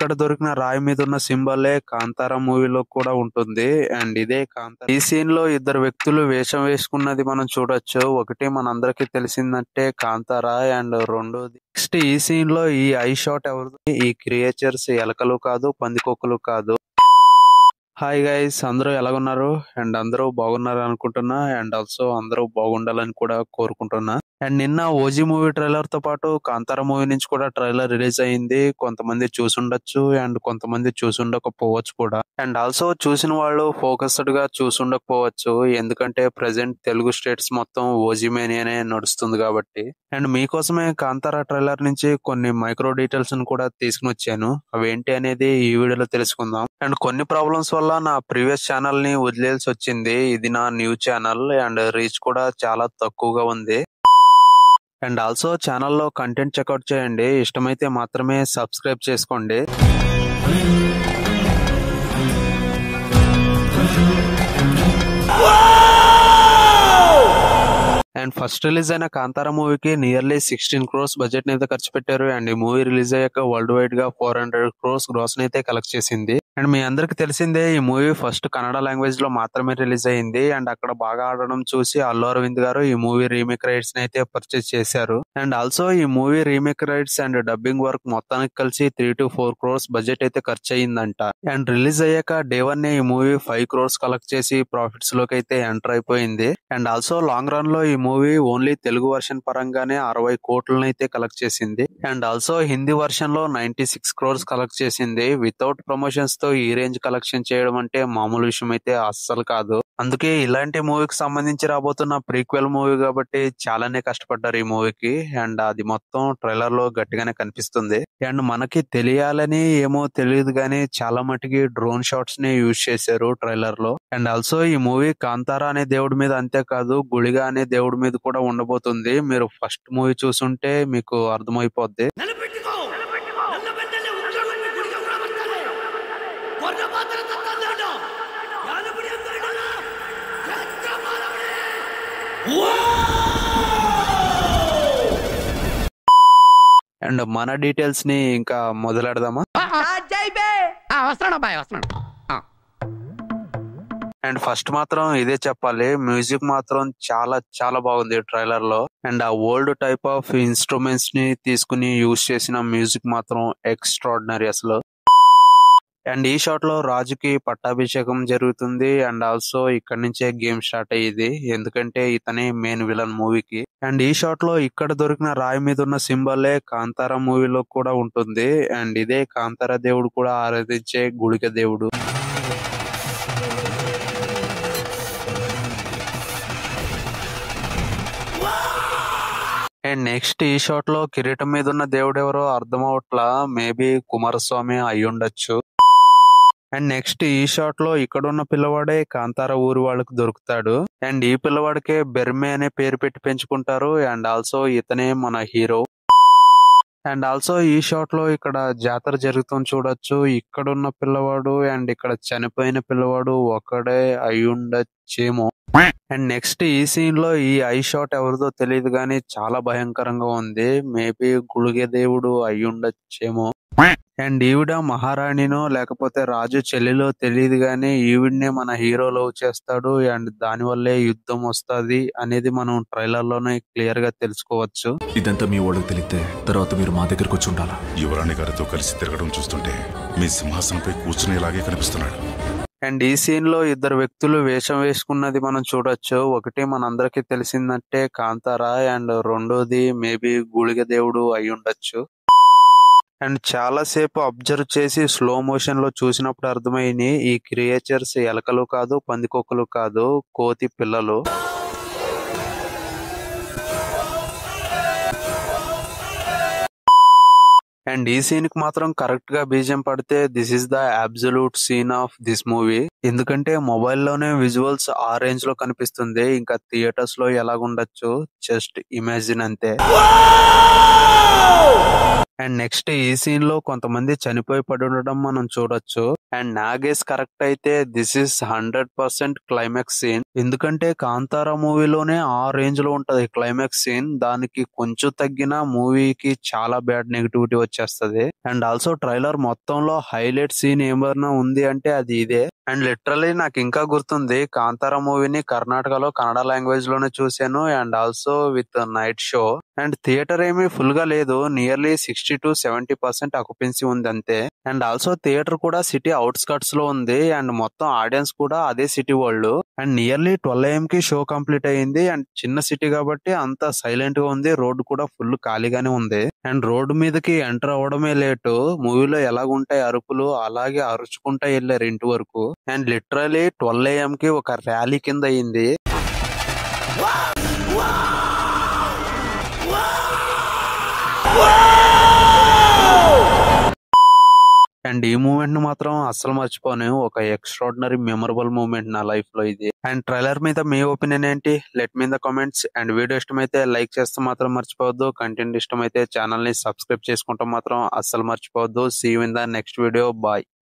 ఇక్కడ దొరికిన రాయి మీద ఉన్న సింబలే కాంతారా మూవీలో కూడా ఉంటుంది. అండ్ ఇదే కాంతారా. ఈ సీన్ లో ఇద్దరు వ్యక్తులు వేషం వేసుకున్నది మనం చూడొచ్చు. ఒకటి మనందరికి తెలిసిందంటే కాంతారా అండ్ రెండోది నెక్స్ట్ ఈ సీన్ లో ఈ ఐ షాట్ ఎవరిది? ఈ క్రియేచర్స్ ఎలకలు కాదు, పందికొక్కులు కాదు. హాయ్ గైస్, అందరూ ఎలాగున్నారు? అండ్ అందరూ బాగున్నారు అనుకుంటున్నా. అండ్ ఆల్సో అందరూ బాగుండాలని కూడా కోరుకుంటున్నా. అండ్ నిన్న ఓజీ మూవీ ట్రైలర్ తో పాటు కాంతారా మూవీ నుంచి కూడా ట్రైలర్ రిలీజ్ అయింది. కొంతమంది చూసుండొచ్చు అండ్ కొంతమంది చూసుండకపోవచ్చు కూడా. అండ్ ఆల్సో చూసిన వాళ్ళు ఫోకస్డ్ గా చూసుండకపోవచ్చు, ఎందుకంటే ప్రెసెంట్ తెలుగు స్టేట్స్ మొత్తం ఓజీ మేనియానే నడుస్తుంది కాబట్టి. అండ్ మీకోసమే కాంతారా ట్రైలర్ నుంచి కొన్ని మైక్రో డీటెయిల్స్ కూడా తీసుకుని వచ్చాను. అవేంటి అనేది ఈ వీడియోలో తెలుసుకుందాం. అండ్ కొన్ని ప్రాబ్లమ్స్ వల్ల నా ప్రీవియస్ ఛానల్ ని వదిలేయాల్సి వచ్చింది. ఇది నా న్యూ ఛానల్ అండ్ రీచ్ కూడా చాలా తక్కువగా ఉంది. అండ్ ఆల్సో ఛానల్లో కంటెంట్ చెక్అవుట్ చేయండి. ఇష్టమైతే మాత్రమే సబ్స్క్రైబ్ చేసుకోండి. అండ్ ఫస్ట్ రిలీజ్ అయిన కాంతారా మూవీకి నియర్లీ 16 crores బడ్జెట్ అయితే ఖర్చు పెట్టారు. అండ్ ఈ మూవీ రిలీజ్ అయ్యాక వరల్డ్ వైడ్ గా 400 crores గ్రాస్ అయితే కలెక్ట్ చేసింది. అండ్ మీ అందరికి తెలిసిందే, ఈ మూవీ ఫస్ట్ కన్నడ లాంగ్వేజ్ లో మాత్రమే రిలీజ్ అయింది. అండ్ అక్కడ బాగా ఆడడం చూసి అల్లు అరవింద్ గారు ఈ మూవీ రీమేక్ రైట్స్ అయితే పర్చేస్ చేశారు. అండ్ ఆల్సో ఈ movie remake rights and dubbing work మొత్తానికి కలిసి 3 to 4 crores బడ్జెట్ అయితే ఖర్చు అయిందంట. అండ్ రిలీజ్ అయ్యాక డే 1 ఈ మూవీ 5 crores కలెక్ట్ చేసి ప్రాఫిట్స్ లోకి అయితే ఎంటర్ అయిపోయింది. అండ్ ఆల్సో లాంగ్ రన్ లో ఈ మూవీ ఓన్లీ తెలుగు వర్షన్ పరంగానే 60 కోట్లను అయితే కలెక్ట్ చేసింది. అండ్ ఆల్సో హిందీ వర్షన్ లో 96 crores కలెక్ట్ చేసింది. వితౌట్ ప్రమోషన్స్ తో ఈ రేంజ్ కలెక్షన్ చేయడం అంటే మామూలు విషయం అయితే అస్సలు కాదు. అందుకే ఇలాంటి మూవీకి సంబంధించి రాబోతున్న ప్రీక్వెల్ మూవీ కాబట్టి చాలానే కష్టపడ్డారు ఈ మూవీకి. అండ్ అది మొత్తం ట్రైలర్ లో గట్టిగానే కనిపిస్తుంది. అండ్ మనకి తెలియాలని ఏమో తెలియదు గానీ చాలా మటుకి డ్రోన్ షాట్స్ ని యూజ్ చేశారు ట్రైలర్ లో. అండ్ ఆల్సో ఈ మూవీ కాంతారా అనే దేవుడి మీద అంతేకాదు గుళిగా అనే దేవుడి మీద కూడా ఉండబోతుంది. మీరు ఫస్ట్ మూవీ చూసుంటే మీకు అర్థమైపోద్ది. అండ్ మన డీటెయిల్స్ ని ఇంకా మొదలెడదామా? అండ్ ఫస్ట్ మాత్రం ఇదే చెప్పాలి, మ్యూజిక్ మాత్రం చాలా చాలా బాగుంది ట్రైలర్ లో. అండ్ ఆ ఓల్డ్ టైప్ ఆఫ్ ఇన్స్ట్రుమెంట్స్ ని తీసుకుని యూజ్ చేసిన మ్యూజిక్ మాత్రం ఎక్స్ట్రాడినరీ అసలు. అండ్ ఈ షాట్ లో రాజుకి పట్టాభిషేకం జరుగుతుంది. అండ్ ఆల్సో ఇక్కడ నుంచే గేమ్ స్టార్ట్ అయ్యేది, ఎందుకంటే ఇతనే మెయిన్ విలన్ మూవీకి. అండ్ ఈ షాట్ లో ఇక్కడ దొరికిన రాయి మీద ఉన్న సింబలే కాంతారా మూవీలో కూడా ఉంటుంది. అండ్ ఇదే కాంతారా దేవుడు కూడా ఆరాధించే గుళిక దేవుడు. అండ్ నెక్స్ట్ ఈ షాట్ లో కిరీటం మీద ఉన్న దేవుడు ఎవరో అర్థం అవట్లా, మేబీ కుమారస్వామి అయి ఉండొచ్చు. అండ్ నెక్స్ట్ ఈ షాట్ లో ఇక్కడ ఉన్న పిల్లవాడే కాంతారా ఊరి వాళ్ళకి దొరుకుతాడు. అండ్ ఈ పిల్లవాడికే బెర్మే అనే పేరు పెట్టి పెంచుకుంటారు. అండ్ ఆల్సో ఇతనే మన హీరో. అండ్ ఆల్సో ఈ షాట్ లో ఇక్కడ జాతర జరుగుతుంది చూడొచ్చు. ఇక్కడ ఉన్న పిల్లవాడు అండ్ ఇక్కడ చనిపోయిన పిల్లవాడు ఒకడే అయి ఉండొచ్చేమో. అండ్ నెక్స్ట్ ఈ సీన్ లో ఈ ఐ షాట్ ఎవరిదో తెలియదు గానీ చాలా భయంకరంగా ఉంది. మేబీ గుళిగ దేవుడు అయి ఉండొచ్చేమో. అండ్ ఈవిడ మహారాణినో లేకపోతే రాజు చెల్లిలో తెలియదు గానీ ఈవిడ్నే మన హీరో లవ్ చేస్తాడు. అండ్ దాని వల్లే యుద్ధం వస్తుంది అనేది మనం ట్రైలర్ లోనే క్లియర్ గా తెలుసుకోవచ్చు. ఇదంతా మీ వాళ్ళకి తెలిస్తే తర్వాత మీరు మా దగ్గరకు వచ్చి ఉండాలా? యువరాణి గారితో కలిసి తిరగడం చూస్తుంటే మీ సింహాసనంపై కూర్చునేలాగే కనిపిస్తున్నాడు. అండ్ ఈ సీన్ లో ఇద్దరు వ్యక్తులు వేషం వేసుకున్నది మనం చూడొచ్చు. ఒకటి మనందరికి తెలిసిందంటే కాంతారా అండ్ రెండోది మేబీ గుళిగ దేవుడు అయి ఉండొచ్చు. అండ్ చాలా సేపు అబ్జర్వ్ చేసి స్లో మోషన్ లో చూసినప్పుడు అర్థమైంది, ఈ క్రియేచర్స్ ఎలకలు కాదు, పందికొక్కులు కాదు, కోతి పిల్లలు. అండ్ ఈ సీన్ కి మాత్రం కరెక్ట్ గా బీజియం పడితే this is the absolute scene of this movie. ఎందుకంటే మొబైల్ లోనే విజువల్స్ ఆ రేంజ్ లో కనిపిస్తుంది, ఇంకా థియేటర్స్ లో ఎలాగుండొచ్చు జస్ట్ ఇమాజిన్ అంతే. అండ్ నెక్స్ట్ ఈ సీన్ లో కొంతమంది చనిపోయి పడి ఉండడం మనం చూడొచ్చు. అండ్ నా గెస్ కరెక్ట్ అయితే దిస్ ఇస్ 100% క్లైమాక్స్ సీన్. ఎందుకంటే కాంతారా మూవీలోనే ఆ రేంజ్ లో ఉంటది క్లైమాక్స్ సీన్. దానికి కొంచెం తగ్గిన మూవీకి చాలా బ్యాడ్ నెగిటివిటీ వచ్చేస్తది. అండ్ ఆల్సో ట్రైలర్ మొత్తంలో హైలైట్ సీన్ ఏమన్నా ఉంది అంటే అది ఇదే. అండ్ లిటరలీ నాకు ఇంకా గుర్తుంది, కాంతారా మూవీని కర్ణాటకలో కన్నడ లాంగ్వేజ్ లోనే చూశాను. And also with night show. And theatre ఏమీ ఫుల్ గా లేదు, నియర్లీ 60-70% ఆక్యుపెన్సీ ఉంది అంతే. అండ్ ఆల్సో థియేటర్ కూడా సిటీ అవుట్స్కట్స్ లో ఉంది. అండ్ మొత్తం ఆడియన్స్ కూడా అదే సిటీ వాళ్ళు. అండ్ నియర్లీ 12 AM కి షో కంప్లీట్ అయ్యింది. అండ్ చిన్న సిటీ కాబట్టి అంత సైలెంట్ గా ఉంది. రోడ్డు కూడా ఫుల్ ఖాళీగానే ఉంది. అండ్ రోడ్డు మీదకి ఎంటర్ అవడమే లేటు. మూవీలో ఎలాగుంటాయి అరుపులు, అలాగే అరుచుకుంటా వెళ్ళారు ఇంటి వరకు. అండ్ లిటరలీ 12 AM కి ఒక ర్యాలీ కింద అయింది. అండ్ ఈ మూమెంట్ ని మాత్రం అస్సలు మర్చిపోను. ఒక ఎక్స్ట్రాడినరీ మెమరబుల్ మూమెంట్ నా లైఫ్ లో ఇది. అండ్ ట్రైలర్ మీద మీ ఒపీనియన్ ఏంటి? Let me in the comments. And video ఇష్టమైతే లైక్ చేస్తే మాత్రం మర్చిపోవద్దు. కంటెంట్ ఇష్టమైతే ఛానల్ ని సబ్స్క్రైబ్ చేసుకుంటాం మాత్రం అస్సలు మర్చిపోవద్దు. See you in the next video. Bye.